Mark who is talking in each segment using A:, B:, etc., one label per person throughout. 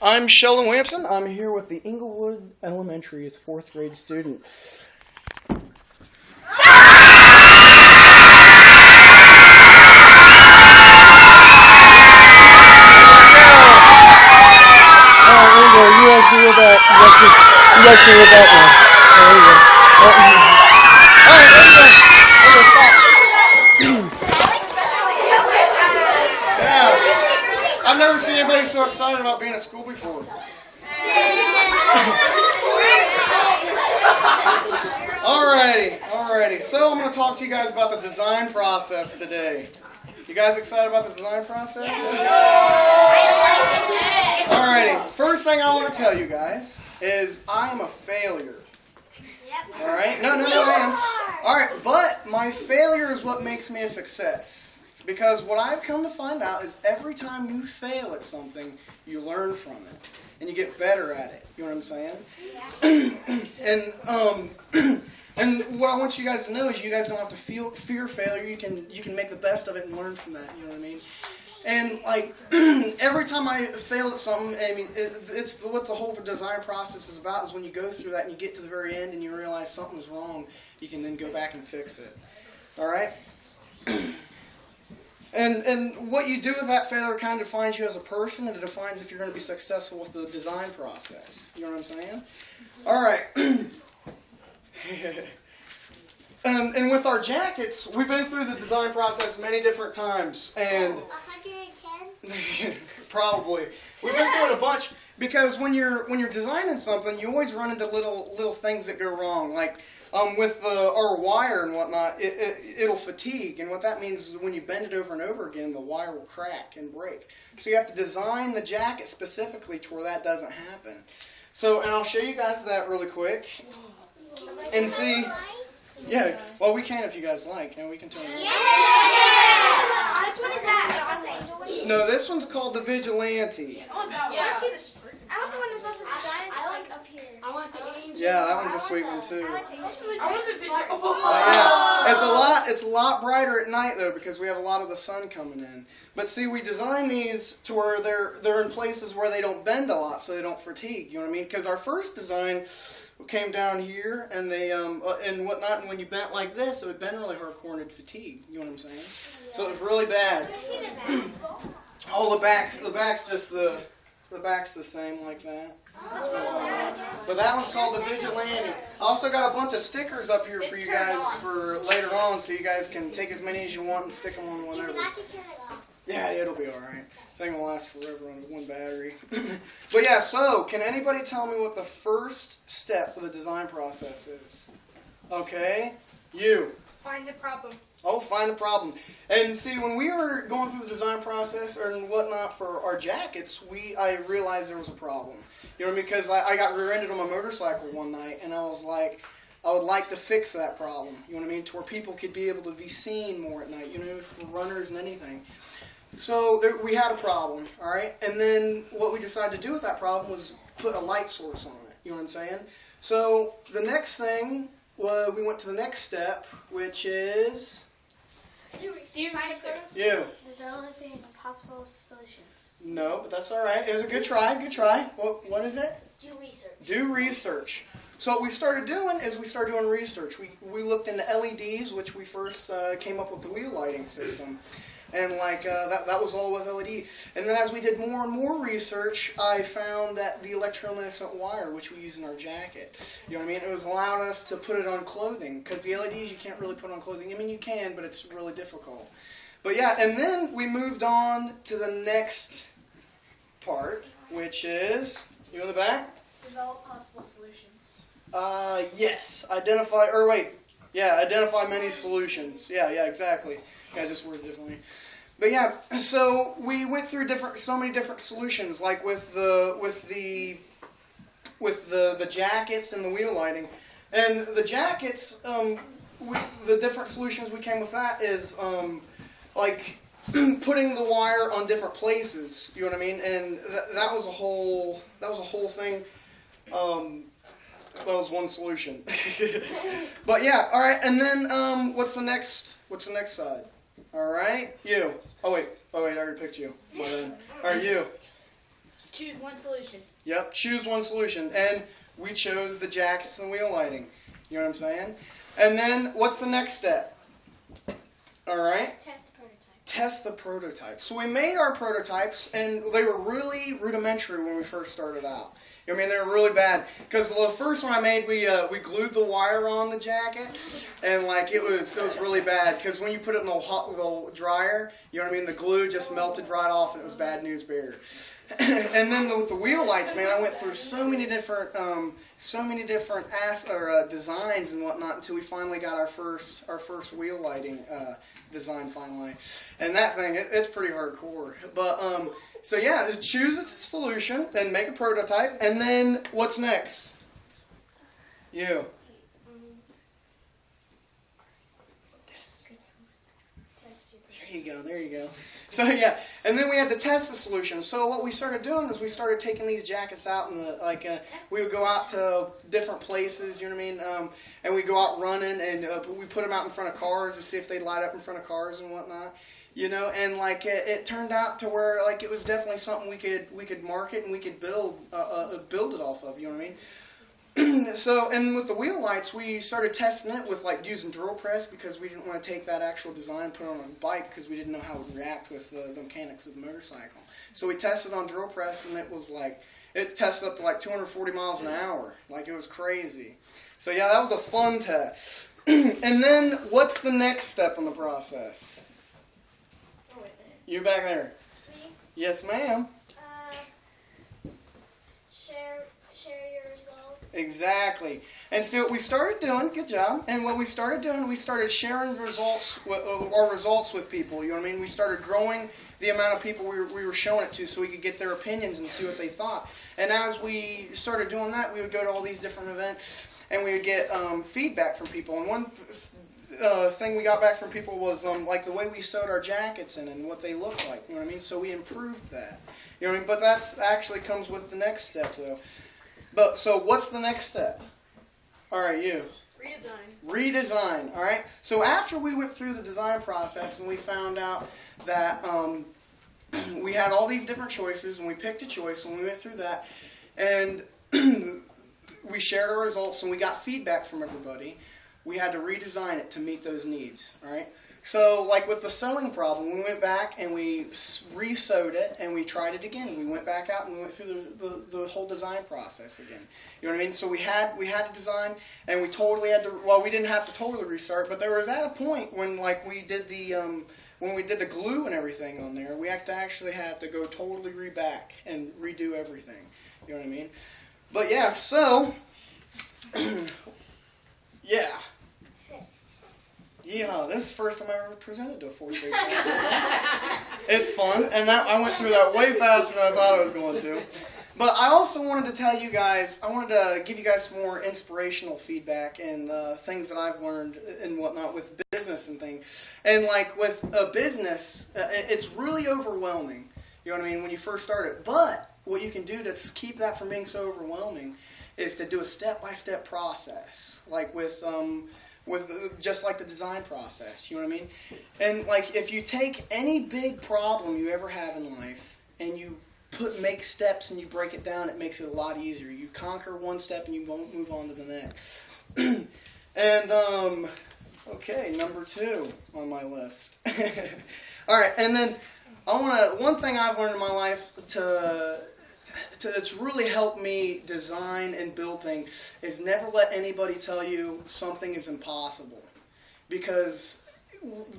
A: I'm Sheldon Williamson. I'm here with the Inglewood Elementary 4th grade student. You guys can hear that. You guys can hear that now. There you go. Alright, there you go. Yeah. I've never seen anybody so excited about being at school before. Alrighty. So I'm going to talk to you guys about the design process today. You guys excited about the design process? Alrighty. First thing I want to tell you guys is I am a failure. Alright? No, I am. Alright, but my failure is what makes me a success. Because what I've come to find out is every time you fail at something, you learn from it. And you get better at it. You know what I'm saying? And what I want you guys to know is you guys don't have to fear failure. You can make the best of it and learn from that. You know what I mean? And like every time I failed at something, I mean, it's what the whole design process is about. Is when you go through that and you get to the very end and you realize something's wrong, you can then go back and fix it. All right. And what you do with that failure kind of defines you as a person, and it defines if you're going to be successful with the design process. You know what I'm saying? All right. And with our jackets, we've been through the design process many different times, and
B: 110?
A: Probably we've been through it a bunch because when you're designing something, you always run into little things that go wrong, like with our wire and whatnot. It'll fatigue, and what that means is when you bend it over and over again, the wire will crack and break. So you have to design the jacket specifically to where that doesn't happen. So, and I'll show you guys that really quick. And see, yeah, well, we can if you guys like, and we can turn it on.
B: Yeah! Which one is that?
A: No, this one's called the Vigilante.
B: Oh, no. Yeah. I want the one without the design. I like up here. I want the angel.
A: Yeah, that one's a sweet one too.
B: I want the Vigilante.
A: Yeah, it's a lot brighter at night though because we have a lot of the sun coming in. But see, we design these to where they're in places where they don't bend a lot, so they don't fatigue. You know what I mean? Because our first design came down here and they and whatnot, and when you bent like this, it would bend really hardcore and it'd fatigue. You know what I'm saying? Yeah. So it was really bad. Oh, the back's just the back's the same like that. But that one's called the Vigilante. I also got a bunch of stickers up here for you guys for later on, so you guys can take as many as you want and stick them on whenever. Yeah, it'll be alright. Thing will last forever on one battery. But yeah, so can anybody tell me what the first step of the design process is? Okay, you.
B: Find the problem.
A: Oh, find the problem. And see, when we were going through the design process and whatnot for our jackets, I realized there was a problem. You know, because I got rear-ended on my motorcycle one night, and I was like, I would like to fix that problem. You know what I mean? To where people could be able to be seen more at night. You know, for runners and anything. So we had a problem, all right? And then what we decided to do with that problem was put a light source on it. You know what I'm saying? So the next thing was we went to the next step, which is...
B: Do research.
A: You.
B: Developing possible solutions.
A: No, but that's all right. It was a good try. Good try. What is it?
B: Do research.
A: Do research. So what we started doing is we started doing research. We looked into LEDs, which we first came up with the wheel lighting system. And like that was all with LED. And then as we did more and more research, I found that the electroluminescent wire, which we use in our jacket, you know what I mean? It was allowed us to put it on clothing. Because the LEDs you can't really put on clothing. I mean, you can, but it's really difficult. But yeah, and then we moved on to the next part, which is, you in the back?
B: Develop possible solutions.
A: Yes. Identify many solutions. Yeah, exactly. Yeah, just worded differently. But yeah, so we went through so many different solutions, like with the jackets and the wheel lighting. And the jackets, the different solutions we came with that is like putting the wire on different places. You know what I mean? And that was a whole thing. That was one solution. But yeah, all right. And then what's the next side? All right, you. Oh wait, I already picked you. All right, you.
B: choose one solution.
A: Yep, choose one solution. And we chose the jackets and wheel lighting. You know what I'm saying? And then, what's the next step? Alright?
B: Test the prototype.
A: Test the prototype. So we made our prototypes, and they were really rudimentary when we first started out. I mean, they were really bad. Because the first one I made, we glued the wire on the jacket, and like it was really bad. Because when you put it in the dryer, you know what I mean, the glue just melted right off, and it was bad news bears. And then with the wheel lights, man, I went through so many different designs and whatnot until we finally got our first wheel lighting design finally. And that thing, it's pretty hardcore. But so yeah, choose a solution, then make a prototype, and then what's next? You. There you go. So yeah, and then we had to test the solution. So what we started doing is we started taking these jackets out, and we would go out to different places, you know what I mean? And we go out running, and we put them out in front of cars to see if they'd light up in front of cars and whatnot. You know, and like it turned out to where like it was definitely something we could market and we could build it off of. You know what I mean? So, and with the wheel lights, we started testing it with like using drill press because we didn't want to take that actual design and put it on a bike because we didn't know how it would react with the mechanics of the motorcycle. So we tested on drill press, and it was like it tested up to like 240 miles an hour. Like it was crazy. So yeah, that was a fun test. And then what's the next step in the process? You back there?
B: Me?
A: Yes, ma'am.
B: Share your results.
A: Exactly. And so what we started doing, good job. And what we started doing, we started sharing our results with people. You know what I mean? We started growing the amount of people we were showing it to, so we could get their opinions and see what they thought. And as we started doing that, we would go to all these different events, and we would get feedback from people. And one thing we got back from people was like the way we sewed our jackets in and what they look like. You know what I mean? So we improved that. You know what I mean? But that's actually comes with the next step, though. But so what's the next step? All right, you. Redesign. All right. So after we went through the design process and we found out that we had all these different choices, and we picked a choice, and we went through that, and we shared our results, and we got feedback from everybody. We had to redesign it to meet those needs. All right. So, like with the sewing problem, we went back and we re-sewed it, and we tried it again. We went back out and we went through the whole design process again. You know what I mean? So we had to design, and we totally had to. Well, we didn't have to totally restart, but there was at a point when like we did the glue and everything on there, we actually had to go totally back and redo everything. You know what I mean? But yeah, so yeah. Yeah, this is the first time I ever presented to a fourth grade class. It's fun, and I went through that way faster than I thought I was going to. But I also wanted to tell you guys, I wanted to give you guys some more inspirational feedback and things that I've learned and whatnot with business and things. And like with a business, it's really overwhelming, you know what I mean, when you first start it. But what you can do to keep that from being so overwhelming is to do a step-by-step process, like with just like the design process, you know what I mean? And like if you take any big problem you ever have in life and you make steps and you break it down, it makes it a lot easier. You conquer one step and you won't move on to the next. And okay, number 2 on my list. All right, and then one thing I've learned in my life it's really helped me design and build things is never let anybody tell you something is impossible. Because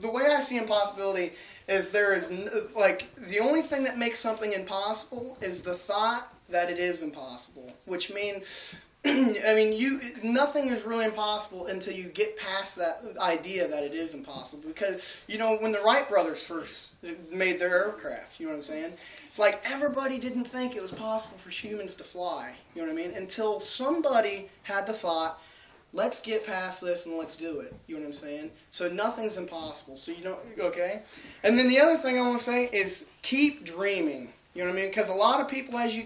A: the way I see impossibility is the only thing that makes something impossible is the thought that it is impossible. Which means, nothing is really impossible until you get past that idea that it is impossible. Because, when the Wright brothers first made their aircraft, you know what I'm saying? It's like everybody didn't think it was possible for humans to fly, you know what I mean? Until somebody had the thought, let's get past this and let's do it, you know what I'm saying? So nothing's impossible, okay? And then the other thing I want to say is keep dreaming. You know what I mean? Because a lot of people, as you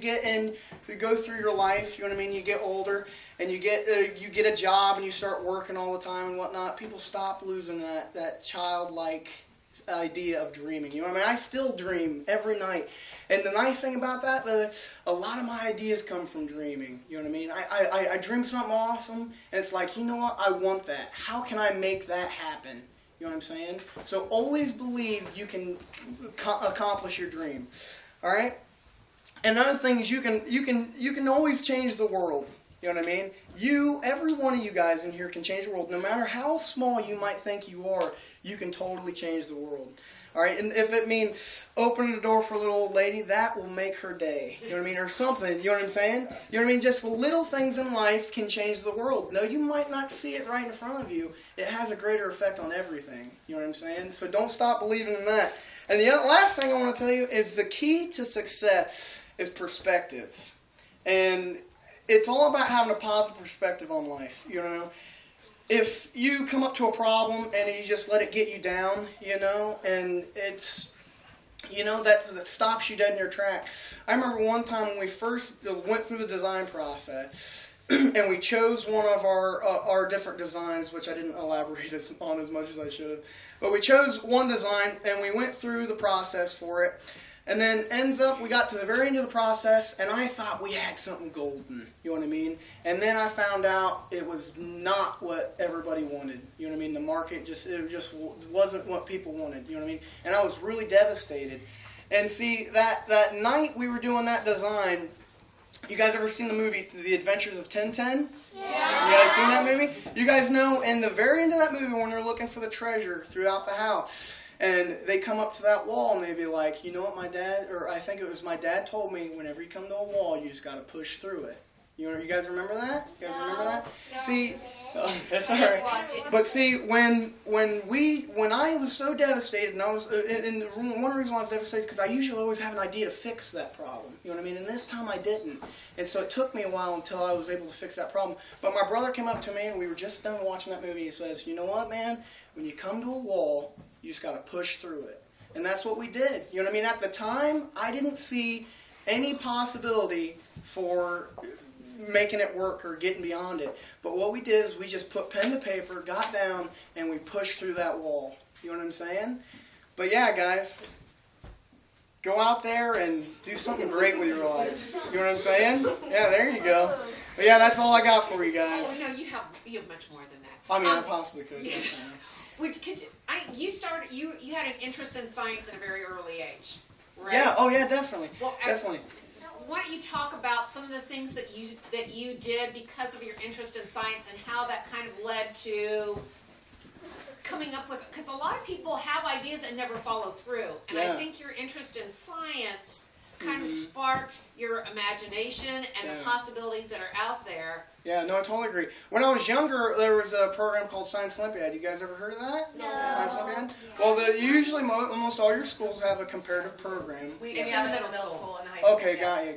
A: go through your life, you know what I mean, you get older and you get a job and you start working all the time and whatnot, people stop losing that childlike idea of dreaming. You know what I mean? I still dream every night. And the nice thing about that, a lot of my ideas come from dreaming. You know what I mean? I dream something awesome, and it's like, you know what? I want that. How can I make that happen? You know what I'm saying? So always believe you can accomplish your dream. All right? Another thing is you can always change the world. You know what I mean? Every one of you guys in here can change the world. No matter how small you might think you are, you can totally change the world. All right? And if it means opening the door for a little old lady, that will make her day. You know what I mean? Or something. You know what I'm saying? You know what I mean? Just little things in life can change the world. No, you might not see it right in front of you. It has a greater effect on everything. You know what I'm saying? So don't stop believing in that. And the last thing I want to tell you is the key to success is perspective. And it's all about having a positive perspective on life. You know, if you come up to a problem and you just let it get you down, you know, and it's, you know, that stops you dead in your tracks. I remember one time when we first went through the design process, and we chose one of our different designs, which I didn't elaborate on as much as I should have. But we chose one design, and we went through the process for it. And then we got to the very end of the process, and I thought we had something golden. You know what I mean? And then I found out it was not what everybody wanted. You know what I mean? The market just wasn't what people wanted. You know what I mean? And I was really devastated. And see, that night we were doing that design, you guys ever seen the movie The Adventures of Tintin? Yeah. You guys seen that movie? You guys know in the very end of that movie when they're looking for the treasure throughout the house, and they come up to that wall and they be like, you know what my dad, or I think it was my dad told me, whenever you come to a wall, you just got to push through it. You guys remember that? You guys remember that? No. See, that's all right. But see, when I was so devastated, and one reason why I was devastated because I usually always have an idea to fix that problem. You know what I mean? And this time I didn't, and so it took me a while until I was able to fix that problem. But my brother came up to me, and we were just done watching that movie. He says, "You know what, man? When you come to a wall, you just got to push through it." And that's what we did. You know what I mean? At the time, I didn't see any possibility for making it work or getting beyond it. But what we did is we just put pen to paper, got down, and we pushed through that wall. You know what I'm saying? But yeah, guys, go out there and do something great with your lives. You know what I'm saying? Yeah, there you go. But yeah, that's all I got for you guys.
C: Oh no, you have much more than that.
A: I mean, I possibly could.
C: You had an interest in science at a very early age, right?
A: Yeah. Oh yeah, definitely.
C: Well,
A: definitely.
C: Why don't you talk about some of the things that you did because of your interest in science and how that kind of led to coming up with, because a lot of people have ideas and never follow through. And
A: yeah.
C: I think your interest in science kind of sparked your imagination and the possibilities that are out there.
A: Yeah, no, I totally agree. When I was younger, there was a program called Science Olympiad. You guys ever heard of that?
B: No.
A: Science Olympiad? Well, usually almost all your schools have a comparative program.
D: We have it in middle school and high school.
A: Okay, got you.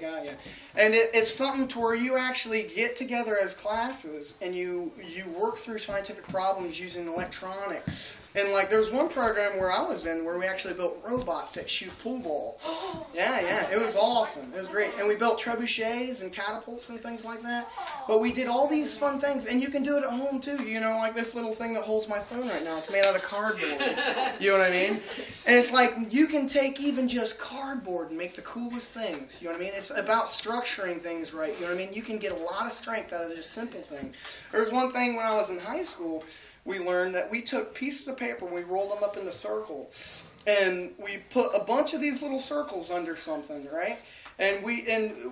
A: And it's something to where you actually get together as classes and you work through scientific problems using electronics. And like there's one program where I was in where we actually built robots that shoot pool balls. Yeah, it was awesome. It was great. And we built trebuchets and catapults and things like that. But we did all these fun things, and you can do it at home too. You know, like this little thing that holds my phone right now. It's made out of cardboard. You know what I mean? And it's like you can take even just cardboard and make the coolest things. You know what I mean? It's about structuring things right. You know what I mean? You can get a lot of strength out of just simple things. There was one thing when I was in high school. We learned that we took pieces of paper and we rolled them up into circles, and we put a bunch of these little circles under something, right? And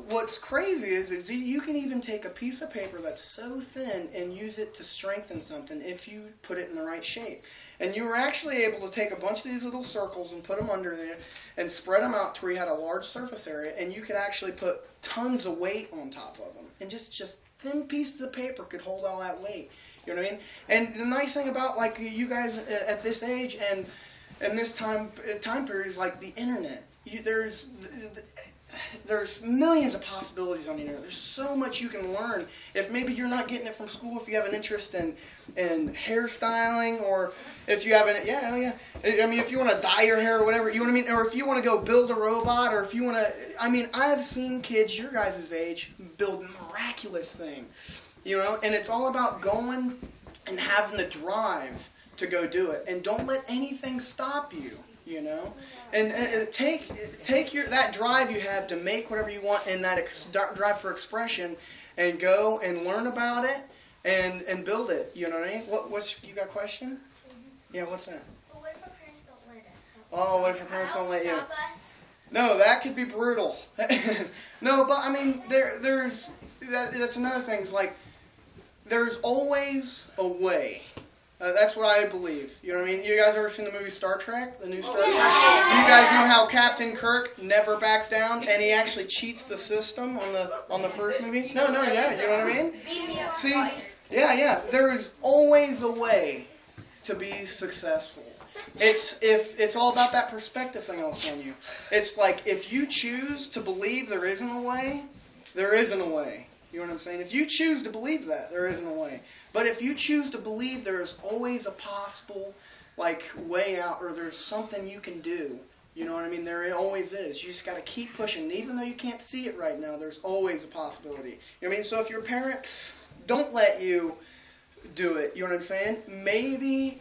A: what's crazy is you can even take a piece of paper that's so thin and use it to strengthen something if you put it in the right shape. And you were actually able to take a bunch of these little circles and put them under there and spread them out to where you had a large surface area, and you could actually put tons of weight on top of them. And just thin pieces of paper could hold all that weight. You know what I mean? And the nice thing about like you guys at this age and this time period is like the internet. There's millions of possibilities on the internet. There's so much you can learn. If maybe you're not getting it from school, if you have an interest in hairstyling, or if you have I mean, if you want to dye your hair or whatever, you know what I mean? Or if you want to go build a robot, or if you want to, I mean, I've seen kids your guys' age build miraculous things. You know, and it's all about going and having the drive to go do it. And don't let anything stop you, you know. And take that drive you have to make whatever you want, and that drive for expression, and go and learn about it and build it. You know what I mean? What's you got a question? Mm-hmm. Yeah, what's that?
B: Well, what if our parents don't let us?
A: Oh, what if your parents don't let you?
B: Stop us?
A: No, that could be brutal. No, but I mean, that's another thing. Is like, there's always a way. That's what I believe. You know what I mean? You guys ever seen the movie Star Trek? The new Star Trek? You guys know how Captain Kirk never backs down, and he actually cheats the system on the first movie? No, yeah, you know what I mean? See, yeah. There is always a way to be successful. It's all about that perspective thing I was telling you. It's like, if you choose to believe there isn't a way, there isn't a way. You know what I'm saying? If you choose to believe that, there isn't a way. But if you choose to believe there's always a possible, like, way out, or there's something you can do, you know what I mean? There always is. You just got to keep pushing. Even though you can't see it right now, there's always a possibility. You know what I mean? So if your parents don't let you do it, you know what I'm saying? Maybe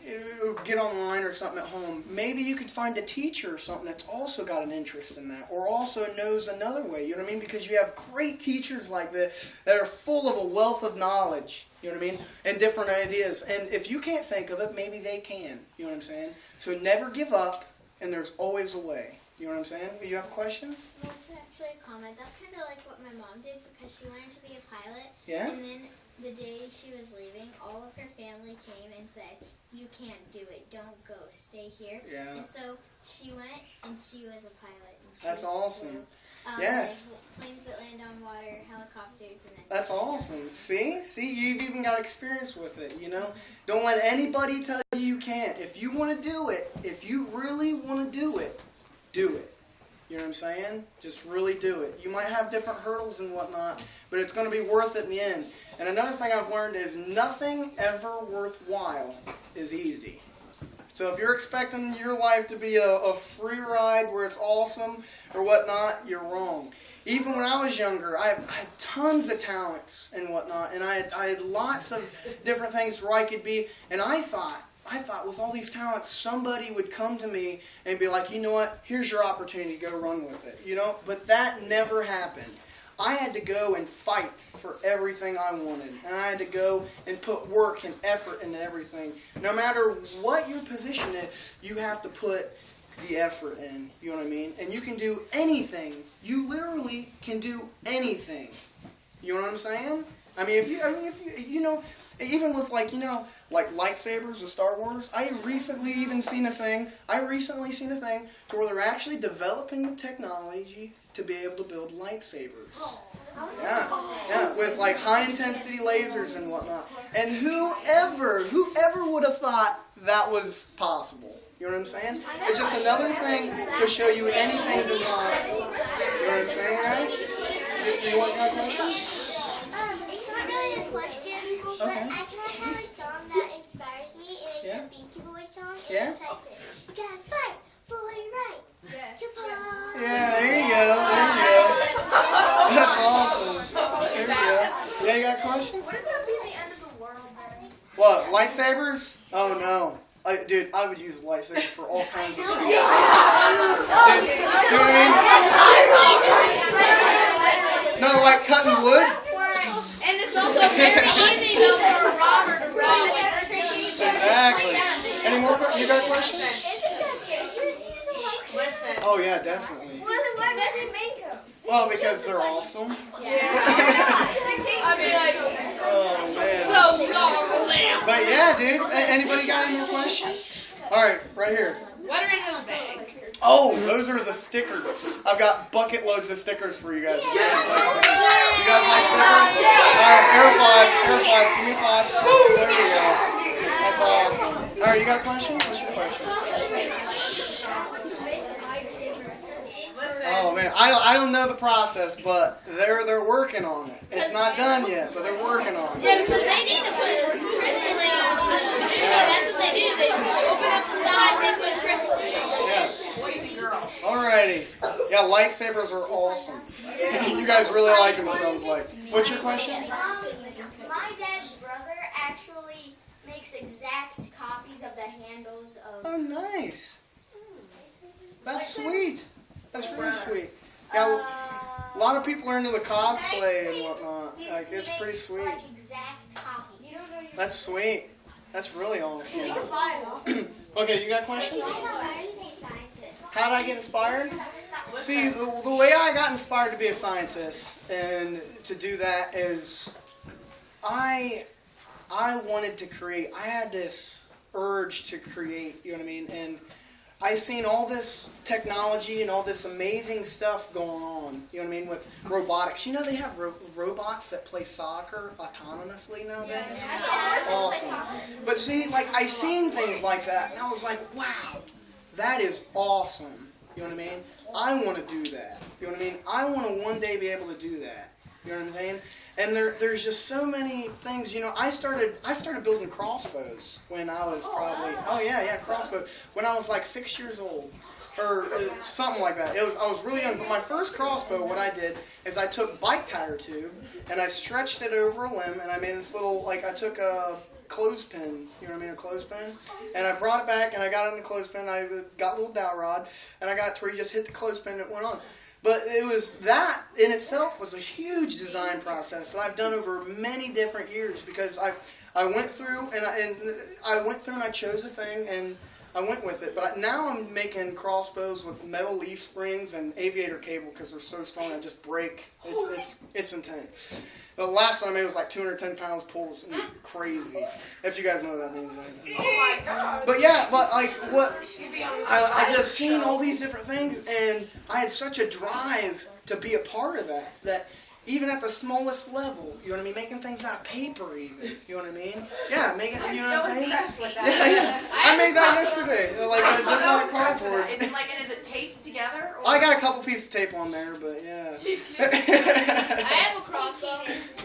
A: get online or something at home. Maybe you could find a teacher or something that's also got an interest in that, or also knows another way, you know what I mean? Because you have great teachers like this that are full of a wealth of knowledge, you know what I mean? And different ideas. And if you can't think of it, maybe they can, you know what I'm saying? So never give up, and there's always a way. You know what I'm saying? You have a question?
B: That's actually a comment. That's kind of like what my mom did, because she wanted to be a pilot.
A: Yeah?
B: And then the day she was leaving, all of her family came and said, "You can't do it. Don't go. Stay here."
A: Yeah.
B: And so she went, and she was a pilot. And
A: That's awesome.
B: Flew,
A: Yes.
B: Like planes that land on water, helicopters, and then...
A: That's awesome. See, you've even got experience with it, you know? Don't let anybody tell you you can't. If you want to do it, if you really want to do it, do it. You know what I'm saying? Just really do it. You might have different hurdles and whatnot, but it's going to be worth it in the end. And another thing I've learned is nothing ever worthwhile is easy. So if you're expecting your life to be a free ride where it's awesome or whatnot, you're wrong. Even when I was younger, I had tons of talents and whatnot, and I had lots of different things where I could be, and I thought with all these talents, somebody would come to me and be like, you know what, here's your opportunity, go run with it, you know? But that never happened. I had to go and fight for everything I wanted, and I had to go and put work and effort into everything. No matter what your position is, you have to put the effort in, you know what I mean? And you can do anything. You literally can do anything. You know what I'm saying? I mean, if you know, even with like lightsabers of Star Wars, I recently seen a thing to where they're actually developing the technology to be able to build lightsabers. Yeah, with like high intensity lasers and whatnot. And whoever would have thought that was possible? You know what I'm saying? It's just another thing to show you anything's impossible. You know what I'm saying, guys? You want that question?
B: It's not really a question, but
A: Okay.
B: I kind of have a song that inspires me, and it's a Beastie Boys song, and it's like this. You gotta fight for your right to party.
A: Yeah, there you go. That's awesome. There you go. Yeah, you got a question?
D: Wouldn't that be the end of the world then?
A: What, lightsabers? Oh no. Dude, I would use a lightsaber for all kinds of sweet stuff. Dude, you know what I mean? No, like cutting wood?
C: And it's also very easy though for a robber to rob.
A: Exactly. Any more questions? You got a question?
B: Isn't that dangerous to use a lightsaber?
D: Listen.
A: Oh yeah, definitely.
B: Why did they make them?
A: Well, because they're awesome.
C: I'd be like,
A: Oh man.
C: so long, lamb.
A: But yeah, dude. Anybody got any more questions? All right, right here.
C: What are in those bags?
A: Oh, those are the stickers. I've got bucket loads of stickers for you guys. You guys like stickers? All right, air 5. Give me 5. There we go. That's awesome. All right, you got questions? What's your question? Oh man, I don't know the process, but they're working on it. It's not done yet, but they're working on it.
E: Yeah, because they need to put crystal in that's what they do. They open up the side, they put crystal in.
A: Yeah.
D: Boys and girls.
A: Alrighty. Yeah, lightsabers are awesome. You guys really like them, it sounds like. What's your question?
B: My dad's brother actually makes exact copies of the handles of.
A: Oh, nice. That's sweet. That's really sweet. Yeah, a lot of people are into the cosplay and whatnot. Like, it's pretty sweet.
B: Like exact copies.
A: That's sweet. That's really awesome. Okay, you got a question? How did I get inspired? See, the way I got inspired to be a scientist and to do that is I wanted to create. I had this urge to create, you know what I mean? And I seen all this technology and all this amazing stuff going on, you know what I mean, with robotics. You know they have robots that play soccer autonomously nowadays? Awesome. But see, like, I seen things like that, and I was like, wow, that is awesome. You know what I mean? I want to do that. You know what I mean? I want to one day be able to do that. You know what I'm saying? And there's just so many things. You know, I started building crossbows when I was probably crossbows when I was like 6 years old or something like that. I was really young. But my first crossbow, what I did is I took bike tire tube and I stretched it over a limb and I made this little, like, I took a clothespin, you know what I mean, a clothespin, and I brought it back and I got it in the clothespin. I got a little dowel rod and I got it to where you just hit the clothespin and it went on. But it was that in itself was a huge design process that I've done over many different years because I went through and I chose a thing and I went with it. But now I'm making crossbows with metal leaf springs and aviator cable because they're so strong I just break. It's intense. The last one I made was like 210 pounds pulls. Crazy. If you guys know what that means.
D: Oh my God.
A: But yeah, but like what I just seen all these different things and I had such a drive to be a part of that even at the smallest level, you know what I mean? Making things out of paper even, you know what I mean? Yeah, making, you know what I'm saying?
D: Impressed with that.
A: Yeah. I made that yesterday, like just out of cardboard.
D: Is it taped together? Or?
A: I got a couple pieces of tape on there, but yeah.
E: I have a crossbow.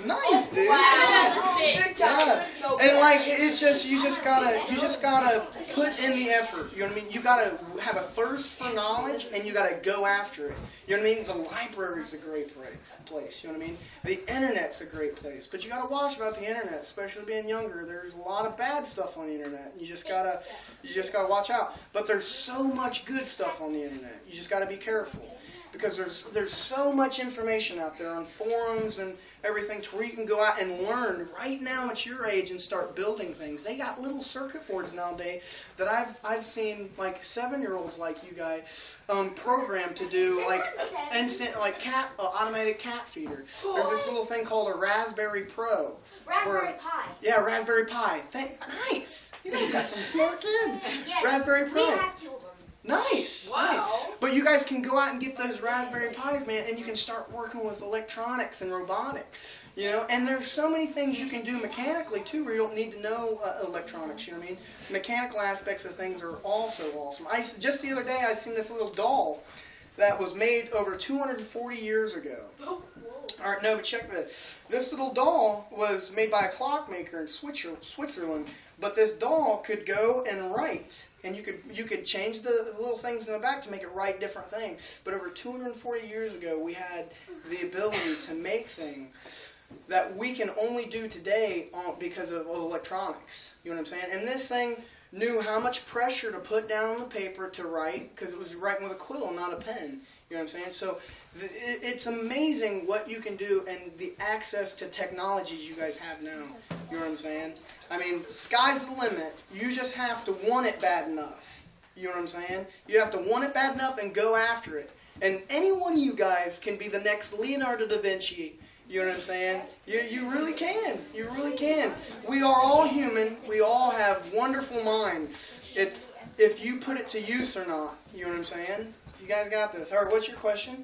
A: Nice, dude.
E: Wow.
D: Good job.
A: Yeah. And like it's just you just gotta put in the effort. You know what I mean? You gotta have a thirst for knowledge and you gotta go after it. You know what I mean? The library's a great place. You know what I mean? The internet's a great place. But you gotta watch about the internet, especially being younger. There's a lot of bad stuff on the internet. You just gotta watch out. But there's so much good stuff on the internet. You just gotta be careful. Because there's so much information out there on forums and everything to where you can go out and learn right now at your age and start building things. They got little circuit boards nowadays that I've seen like 7-year-olds like you guys programmed to do like instant like automated cat feeder. There's this little thing called a Raspberry Pro.
B: Raspberry Pi.
A: Yeah, Raspberry Pi. Nice. You got some smart kids.
B: Yes,
A: Raspberry Pro.
B: we have 2 of them.
A: Nice.
D: Wow.
A: Nice. But you guys can go out and get those Raspberry Pis, man, and you can start working with electronics and robotics. You know, and there's so many things you can do mechanically too, where you don't need to know electronics. You know what I mean? Mechanical aspects of things are also awesome. Just the other day, I seen this little doll that was made over 240 years ago. All right, no, but check this. This little doll was made by a clockmaker in Switzerland, but this doll could go and write, and you could change the little things in the back to make it write different things. But over 240 years ago, we had the ability to make things that we can only do today because of electronics. You know what I'm saying? And this thing knew how much pressure to put down on the paper to write, because it was writing with a quill, not a pen. You know what I'm saying? So it's amazing what you can do and the access to technologies you guys have now. You know what I'm saying? I mean, the sky's the limit. You just have to want it bad enough. You know what I'm saying? You have to want it bad enough and go after it. And any one of you guys can be the next Leonardo da Vinci. You know what I'm saying? You really can. You really can. We are all human. We all have wonderful minds. It's if you put it to use or not. You know what I'm saying? You guys got this. All right, what's your question?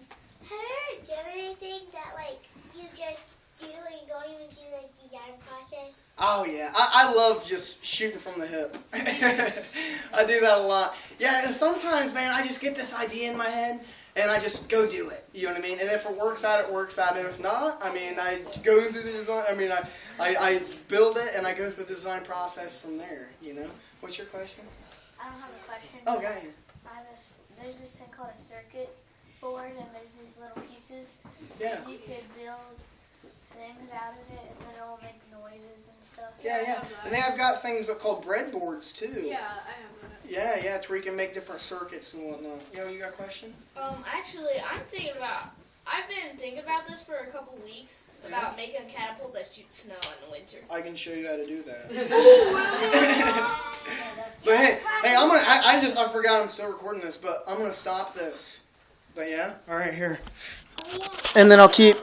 B: Have you ever done anything that like you just do and you don't even do like design process?
A: Oh yeah, I love just shooting from the hip. I do that a lot. Yeah, and sometimes, man, I just get this idea in my head and I just go do it. You know what I mean? And if it works out, it works out. And if not, I mean, I go through the design. I mean, I build it and I go through the design process from there. You know? What's your question?
F: I don't have a question.
A: Oh, got you.
F: There's this thing called a circuit board, and there's these little pieces.
A: Yeah.
F: You could build things out of it, and then it'll make noises and stuff.
A: Yeah. And they have got things called breadboards too.
G: Yeah, I have that.
A: Yeah, it's where you can make different circuits and whatnot. You got a question?
E: Actually, I've been thinking about this for a couple weeks, about making a catapult that shoots snow in the winter.
A: I can show you how to do that. But hey, I forgot I'm still recording this, but I'm gonna stop this. But yeah, all right, here. And then I'll keep.